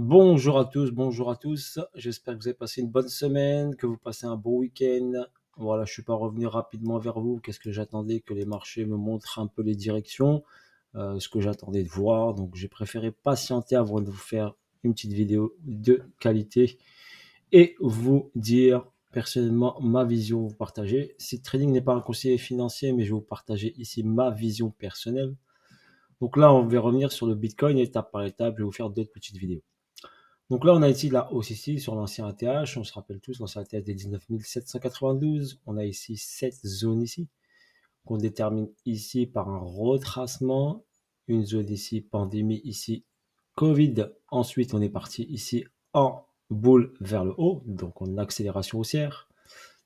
Bonjour à tous, bonjour à tous. J'espère que vous avez passé une bonne semaine, que vous passez un bon week-end. Voilà, je suis pas revenu rapidement vers vous. Qu'est-ce que j'attendais que les marchés me montrent un peu les directions, ce que j'attendais de voir. Donc, j'ai préféré patienter avant de vous faire une petite vidéo de qualité et vous dire personnellement ma vision, vous partager. Si trading n'est pas un conseiller financier, mais je vais vous partager ici ma vision personnelle. Donc là, on va revenir sur le Bitcoin étape par étape. Je vais vous faire d'autres petites vidéos. Donc là, on a ici la hausse ici sur l'ancien ATH. On se rappelle tous, l'ancien ATH des 19 792. On a ici cette zone ici qu'on détermine ici par un retracement. Une zone ici, pandémie ici, Covid. Ensuite, on est parti ici en boule vers le haut, donc en accélération haussière.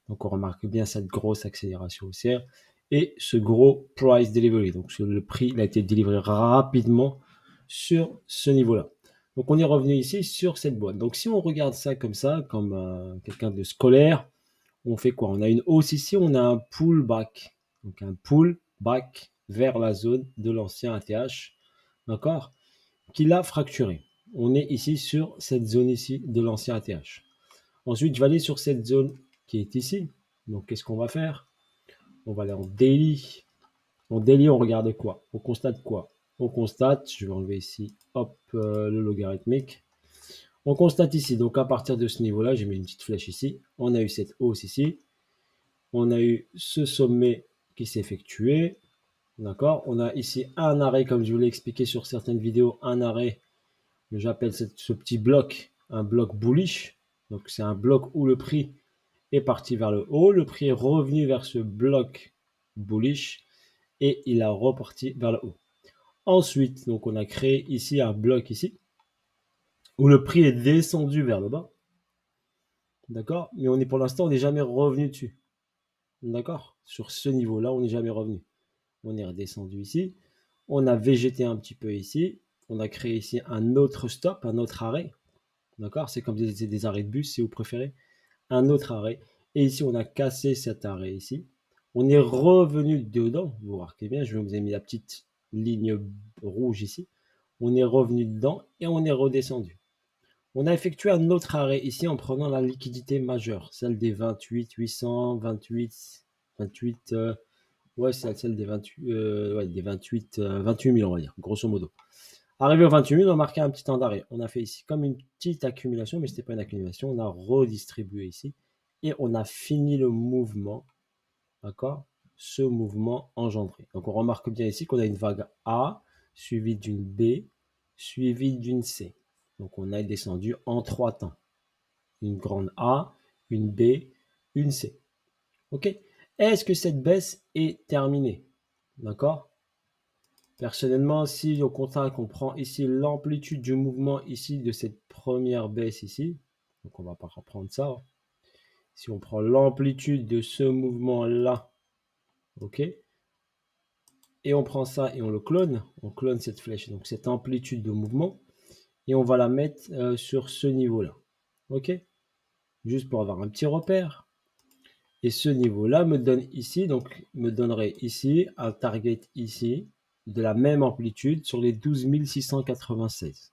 Donc on remarque bien cette grosse accélération haussière et ce gros price delivery. Donc le prix il a été délivré rapidement sur ce niveau-là. Donc on est revenu ici sur cette boîte. Donc si on regarde ça comme quelqu'un de scolaire, on fait quoi? On a une hausse ici, on a un pullback. Donc un pullback vers la zone de l'ancien ATH, d'accord? Qui l'a fracturé. On est ici sur cette zone ici de l'ancien ATH. Ensuite, je vais aller sur cette zone qui est ici. Donc qu'est-ce qu'on va faire? On va aller en daily. En daily, on regarde quoi? On constate quoi? On constate, je vais enlever ici, hop, le logarithmique. On constate ici, donc à partir de ce niveau-là, j'ai mis une petite flèche ici. On a eu cette hausse ici. On a eu ce sommet qui s'est effectué. D'accord? On a ici un arrêt, comme je vous l'ai expliqué sur certaines vidéos, un arrêt. J'appelle ce petit bloc un bloc bullish. Donc c'est un bloc où le prix est parti vers le haut. Le prix est revenu vers ce bloc bullish et il a reparti vers le haut. Ensuite, donc on a créé ici un bloc ici où le prix est descendu vers le bas. D'accord? Mais on est pour l'instant, on n'est jamais revenu dessus. D'accord? Sur ce niveau-là, on n'est jamais revenu. On est redescendu ici. On a végété un petit peu ici. On a créé ici un autre stop, un autre arrêt. D'accord? C'est comme des arrêts de bus si vous préférez. Un autre arrêt. Et ici, on a cassé cet arrêt ici. On est revenu dedans. Vous remarquez bien, je vous ai mis la petite ligne rouge ici. On est revenu dedans et on est redescendu. On a effectué un autre arrêt ici en prenant la liquidité majeure, celle des 28 800, 28, ouais, c'est celle des 28, ouais, des 28, 28 000, on va dire, grosso modo. Arrivé au 28 000, on a marqué un petit temps d'arrêt. On a fait ici comme une petite accumulation, mais ce n'était pas une accumulation. On a redistribué ici et on a fini le mouvement, d'accord? Ce mouvement engendré. Donc on remarque bien ici qu'on a une vague A suivie d'une B suivie d'une C. Donc on a descendu en trois temps. Une grande A, une B, une C. Ok? Est-ce que cette baisse est terminée? D'accord? Personnellement, si on constate qu'on prend ici l'amplitude du mouvement ici de cette première baisse ici, donc on va pas reprendre ça. Si on prend l'amplitude de ce mouvement-là, ok, et on prend ça et on clone cette flèche, donc cette amplitude de mouvement, et on va la mettre sur ce niveau-là, ok, juste pour avoir un petit repère. Et ce niveau-là me donne ici, donc me donnerait ici un target ici de la même amplitude sur les 12 696.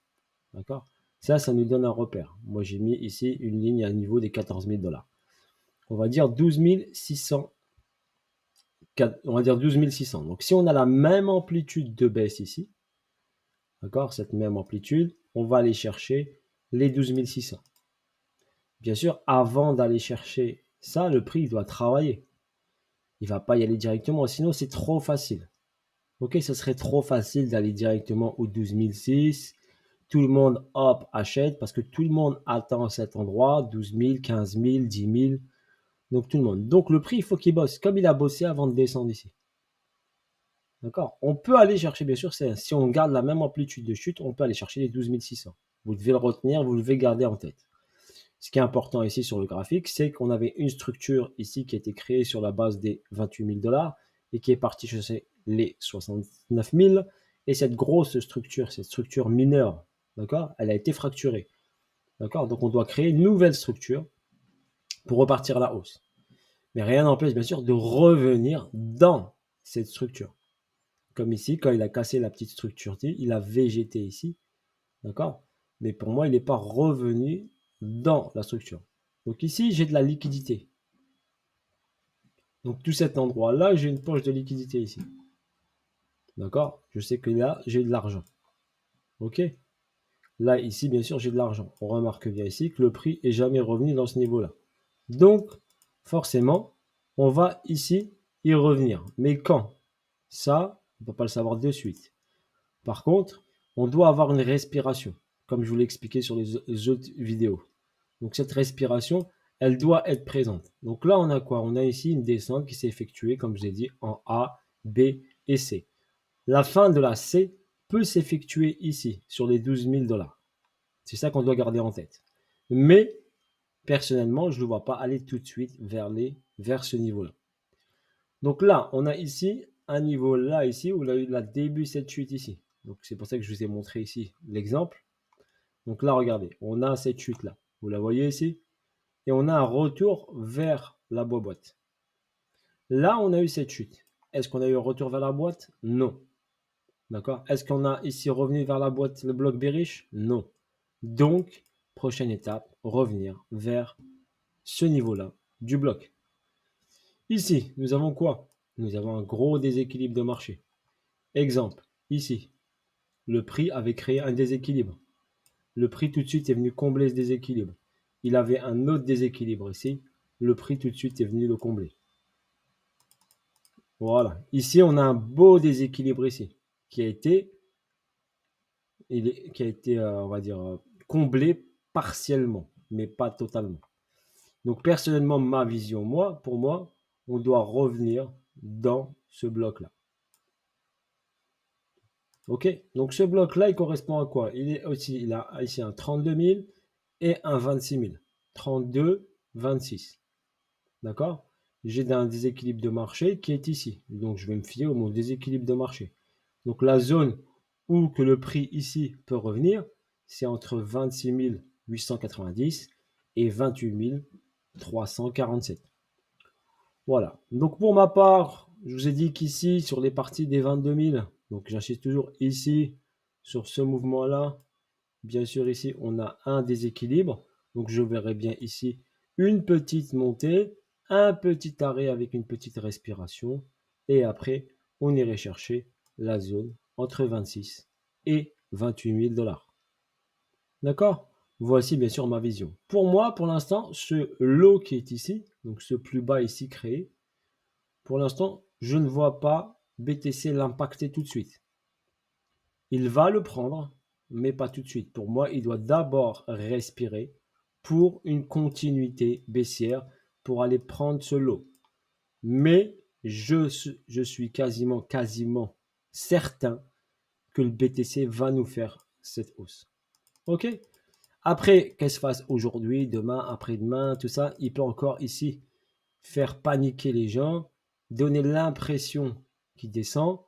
D'accord? Ça nous donne un repère. Moi, j'ai mis ici une ligne à niveau des 14 000 $. On va dire 12 600. On va dire 12 600. Donc, si on a la même amplitude de baisse ici, d'accord, cette même amplitude, on va aller chercher les 12 600. Bien sûr, avant d'aller chercher ça, le prix doit travailler. Il ne va pas y aller directement, sinon c'est trop facile. Ok, ce serait trop facile d'aller directement aux 12 600. Tout le monde, hop, achète parce que tout le monde attend cet endroit, 12 000, 15 000, 10 000. Donc tout le monde. Donc le prix, il faut qu'il bosse comme il a bossé avant de descendre ici. D'accord? On peut aller chercher, bien sûr, si on garde la même amplitude de chute, on peut aller chercher les 12 600. Vous devez le retenir, vous devez garder en tête. Ce qui est important ici sur le graphique, c'est qu'on avait une structure ici qui a été créée sur la base des 28 000 $ et qui est partie chercher les 69 000. Et cette grosse structure, cette structure mineure, d'accord, elle a été fracturée. D'accord? Donc on doit créer une nouvelle structure pour repartir à la hausse. Mais rien n'empêche bien sûr de revenir dans cette structure. Comme ici, quand il a cassé la petite structure, il a végété ici. D'accord? Mais pour moi, il n'est pas revenu dans la structure. Donc ici, j'ai de la liquidité. Donc tout cet endroit-là, j'ai une poche de liquidité ici. D'accord? Je sais que là, j'ai de l'argent. OK? Là, ici, bien sûr, j'ai de l'argent. On remarque bien ici que le prix est jamais revenu dans ce niveau-là. Donc, forcément, on va ici y revenir. Mais quand? Ça, on ne peut pas le savoir de suite. Par contre, on doit avoir une respiration, comme je vous l'ai expliqué sur les autres vidéos. Donc cette respiration, elle doit être présente. Donc là, on a quoi? On a ici une descente qui s'est effectuée, comme je vous ai dit, en A, B et C. La fin de la C peut s'effectuer ici, sur les 12 000 $. C'est ça qu'on doit garder en tête. Mais, personnellement, je ne le vois pas aller tout de suite vers ce niveau-là. Donc là, on a ici un niveau là, ici, où il a eu la début cette chute ici. Donc c'est pour ça que je vous ai montré ici l'exemple. Donc là, regardez, on a cette chute-là. Vous la voyez ici? Et on a un retour vers la boîte. Là, on a eu cette chute. Est-ce qu'on a eu un retour vers la boîte? Non. D'accord? Est-ce qu'on a ici revenu vers la boîte, le bloc bearish? Non. Donc, prochaine étape, revenir vers ce niveau-là du bloc. Ici, nous avons quoi? Nous avons un gros déséquilibre de marché. Exemple, ici, le prix avait créé un déséquilibre. Le prix tout de suite est venu combler ce déséquilibre. Il avait un autre déséquilibre ici. Le prix tout de suite est venu le combler. Voilà. Ici, on a un beau déséquilibre ici qui a été, on va dire, comblé partiellement, mais pas totalement. Donc, personnellement, ma vision, pour moi, on doit revenir dans ce bloc-là. OK? Donc, ce bloc-là, il correspond à quoi? Il a ici un 32 000 et un 26 000. 32, 26. D'accord? J'ai un déséquilibre de marché qui est ici. Donc, je vais me fier au mon déséquilibre de marché. Donc, la zone où que le prix ici peut revenir, c'est entre 26 890 et 28 347. Voilà. Donc, pour ma part, je vous ai dit qu'ici, sur les parties des 22 000, donc j'achète toujours ici, sur ce mouvement-là. Bien sûr, ici, on a un déséquilibre. Donc, je verrai bien ici une petite montée, un petit arrêt avec une petite respiration. Et après, on irait chercher la zone entre 26 et 28 000 $. D'accord? Voici bien sûr ma vision. Pour moi, pour l'instant, ce lot qui est ici, donc ce plus bas ici créé, pour l'instant, je ne vois pas BTC l'impacter tout de suite. Il va le prendre, mais pas tout de suite. Pour moi, il doit d'abord respirer pour une continuité baissière pour aller prendre ce lot. Mais je suis quasiment certain que le BTC va nous faire cette hausse. OK? Après, qu'elle se fasse aujourd'hui, demain, après-demain, tout ça, il peut encore ici faire paniquer les gens, donner l'impression qu'il descend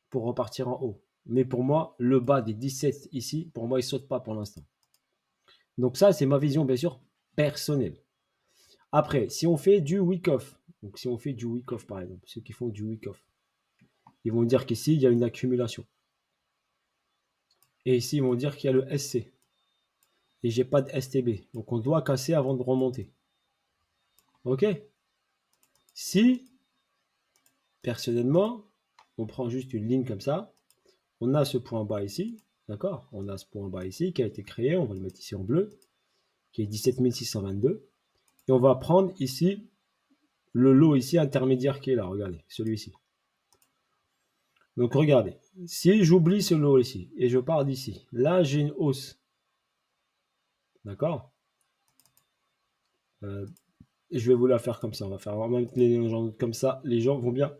pour repartir en haut. Mais pour moi, le bas des 17 ici, pour moi, il ne saute pas pour l'instant. Donc ça, c'est ma vision, bien sûr, personnelle. Après, si on fait du week-off, donc si on fait du week-off par exemple, ceux qui font du week-off, ils vont dire qu'ici, il y a une accumulation. Et ici, ils vont dire qu'il y a le SC. Et j'ai pas de STB. Donc on doit casser avant de remonter. OK? Si, personnellement, on prend juste une ligne comme ça, on a ce point bas ici, d'accord? On a ce point bas ici qui a été créé, on va le mettre ici en bleu, qui est 17 622. Et on va prendre ici le lot ici intermédiaire qui est là, regardez, celui-ci. Donc regardez, si j'oublie ce lot ici et je pars d'ici, là j'ai une hausse. D'accord? Je vais vous la faire comme ça, on va faire vraiment les gens comme ça, les gens vont bien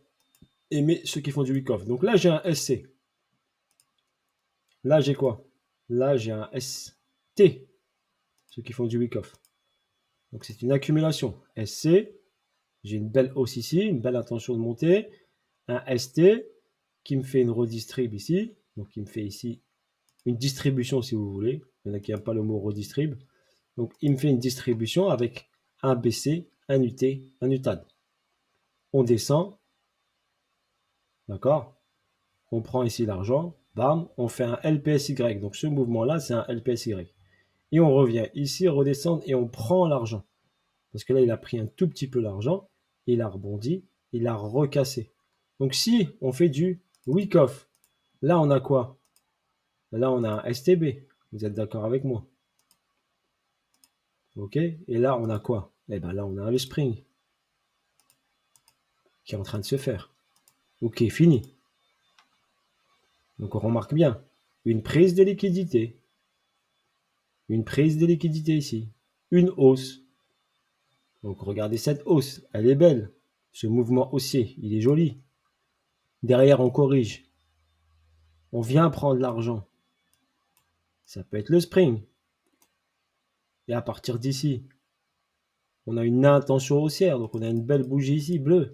aimer ceux qui font du week-off. Donc là j'ai un SC. Là j'ai quoi? Là j'ai un ST, ceux qui font du week-off. Donc c'est une accumulation. SC, j'ai une belle hausse ici, une belle intention de monter. Un ST qui me fait une redistrib ici. Donc qui me fait ici une distribution si vous voulez. Il y en a qui n'aiment pas le mot redistrib. Donc il me fait une distribution avec un BC, un UT, un UTAD. On descend. D'accord? On prend ici l'argent. Bam, on fait un LPSY. Donc ce mouvement-là, c'est un LPSY. Et on revient ici, redescendre et on prend l'argent. Parce que là, il a pris un tout petit peu l'argent, il a rebondi, il a recassé. Donc si on fait du wick-off, là on a quoi? Là on a un STB. Vous êtes d'accord avec moi? Ok? Et là on a quoi? Eh bien là on a le spring qui est en train de se faire. Ok, fini. Donc on remarque bien, une prise de liquidité. Une prise de liquidité ici. Une hausse. Donc regardez cette hausse, elle est belle. Ce mouvement haussier, il est joli. Derrière, on corrige. On vient prendre l'argent. Ça peut être le spring. Et à partir d'ici, on a une intention haussière. Donc on a une belle bougie ici, bleue.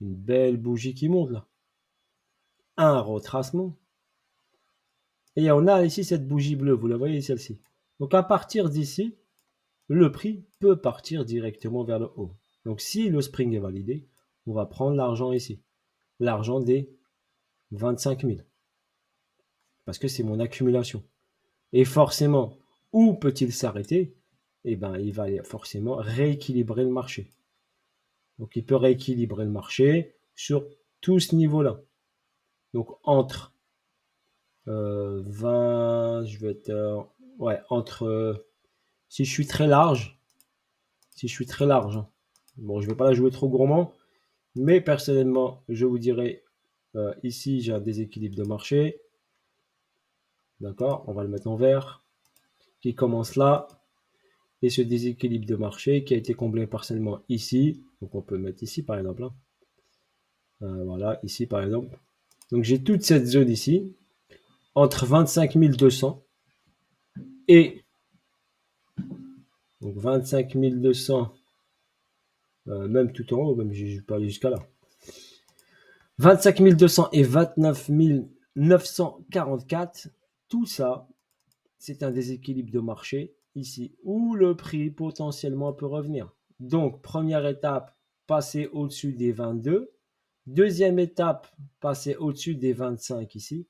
Une belle bougie qui monte là. Un retracement. Et on a ici cette bougie bleue, vous la voyez celle-ci. Donc à partir d'ici, le prix peut partir directement vers le haut. Donc si le spring est validé, on va prendre l'argent ici. L'argent des 25 000. Parce que c'est mon accumulation. Et forcément, où peut-il s'arrêter? Eh bien, il va forcément rééquilibrer le marché. Donc, il peut rééquilibrer le marché sur tout ce niveau-là. Donc, entre 20, je vais être... ouais, entre... si je suis très large, hein, bon, je ne vais pas la jouer trop gourmand, mais personnellement, je vous dirais, ici, j'ai un déséquilibre de marché. D'accord? On va le mettre en vert. Qui commence là. Et ce déséquilibre de marché qui a été comblé partiellement ici. Donc on peut mettre ici par exemple. Voilà, ici par exemple. Donc j'ai toute cette zone ici, entre 25 200 et donc 25 200, même tout en haut, même je vais pas aller jusqu'à là. 25 200 et 29 944, tout ça, c'est un déséquilibre de marché ici, où le prix potentiellement peut revenir. Donc, première étape, passer au-dessus des 22. Deuxième étape, passer au-dessus des 25 ici.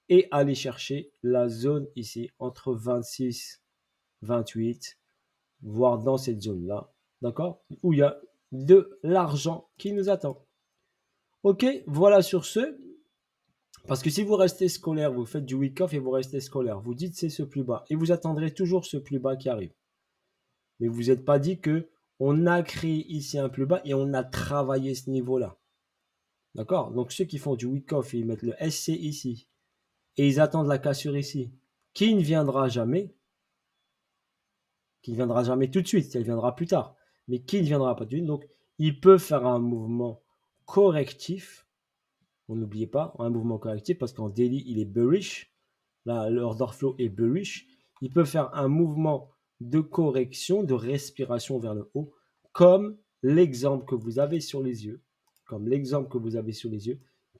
Et aller chercher la zone ici, entre 26, 28, voire dans cette zone-là, d'accord? Où il y a de l'argent qui nous attend. Ok, voilà sur ce. Parce que si vous restez scolaire, vous faites du week-off et vous restez scolaire, vous dites c'est ce plus bas et vous attendrez toujours ce plus bas qui arrive. Mais vous n'êtes pas dit que on a créé ici un plus bas et on a travaillé ce niveau-là. D'accord? Donc ceux qui font du week-off, ils mettent le SC ici et ils attendent la cassure ici, qui ne viendra jamais, tout de suite, elle viendra plus tard, mais qui ne viendra pas tout de suite. Donc ils peuvent faire un mouvement correctif. N'oubliez pas, un mouvement correctif parce qu'en daily, il est bearish. Là, l'order flow est bearish. Il peut faire un mouvement de correction, de respiration vers le haut, comme l'exemple que vous avez sur les yeux,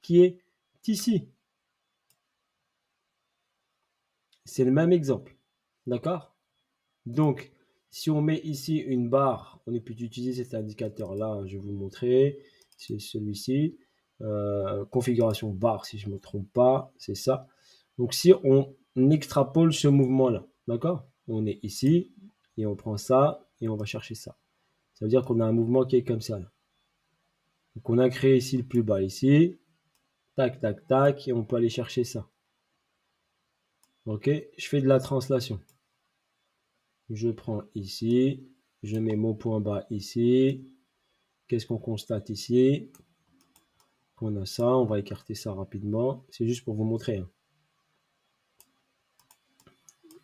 qui est ici. C'est le même exemple. D'accord? Donc, si on met ici une barre, on est pu utiliser cet indicateur-là, je vais vous montrer. C'est celui-ci. Configuration barre, si je ne me trompe pas, c'est ça. Donc, si on extrapole ce mouvement-là, d'accord? On est ici, et on prend ça, et on va chercher ça. Ça veut dire qu'on a un mouvement qui est comme ça. Là. Donc, on a créé ici le plus bas, ici. Tac, tac, tac, et on peut aller chercher ça. Ok? Je fais de la translation. Je prends ici, je mets mon point bas ici. Qu'est-ce qu'on constate ici? Qu'on a ça, on va écarter ça rapidement. C'est juste pour vous montrer. Hein.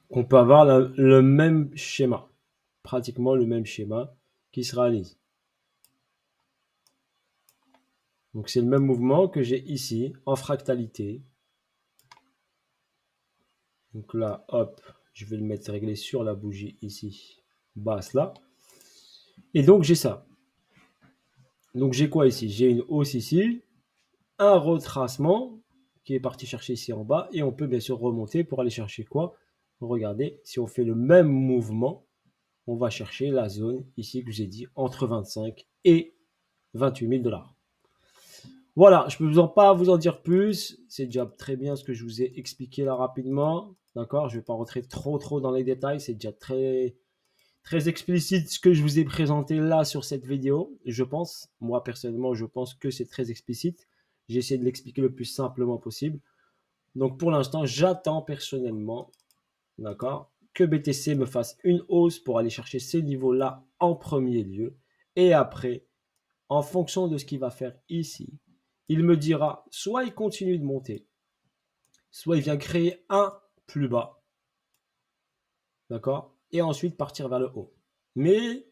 On peut avoir le même schéma, pratiquement le même schéma qui se réalise. Donc c'est le même mouvement que j'ai ici en fractalité. Donc là, hop, je vais le mettre réglé sur la bougie ici, basse là. Et donc j'ai ça. Donc j'ai quoi ici? J'ai une hausse ici, un retracement qui est parti chercher ici en bas et on peut bien sûr remonter pour aller chercher quoi? Regardez, si on fait le même mouvement, on va chercher la zone ici que j'ai dit entre 25 et 28 000 $. Voilà, je peux pas vous en dire plus. C'est déjà très bien ce que je vous ai expliqué là rapidement. D'accord? Je vais pas rentrer trop dans les détails. C'est déjà très explicite ce que je vous ai présenté là sur cette vidéo. Je pense, moi personnellement, je pense que c'est très explicite. J'ai essayé de l'expliquer le plus simplement possible. Donc pour l'instant, j'attends personnellement, d'accord, que BTC me fasse une hausse pour aller chercher ces niveaux-là en premier lieu. Et après, en fonction de ce qu'il va faire ici, il me dira soit il continue de monter, soit il vient créer un plus bas, d'accord, et ensuite partir vers le haut. Mais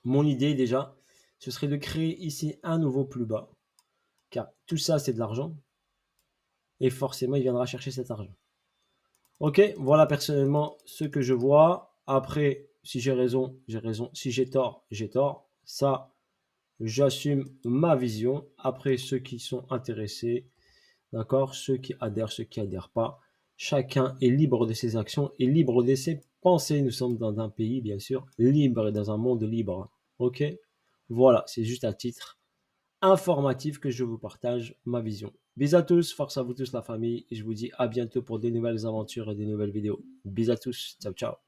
mon idée déjà, ce serait de créer ici un nouveau plus bas, car tout ça c'est de l'argent, et forcément il viendra chercher cet argent. Ok, voilà personnellement ce que je vois. Après, si j'ai raison, j'ai raison. Si j'ai tort, j'ai tort. Ça, j'assume ma vision. Après, ceux qui sont intéressés, d'accord, ceux qui adhèrent pas, chacun est libre de ses actions et libre de ses pensées. Nous sommes dans un pays, bien sûr, libre et dans un monde libre. Ok, voilà, c'est juste à titre informatif que je vous partage ma vision. Bis à tous, force à vous tous la famille, et je vous dis à bientôt pour de nouvelles aventures et de nouvelles vidéos. Bis à tous, ciao ciao.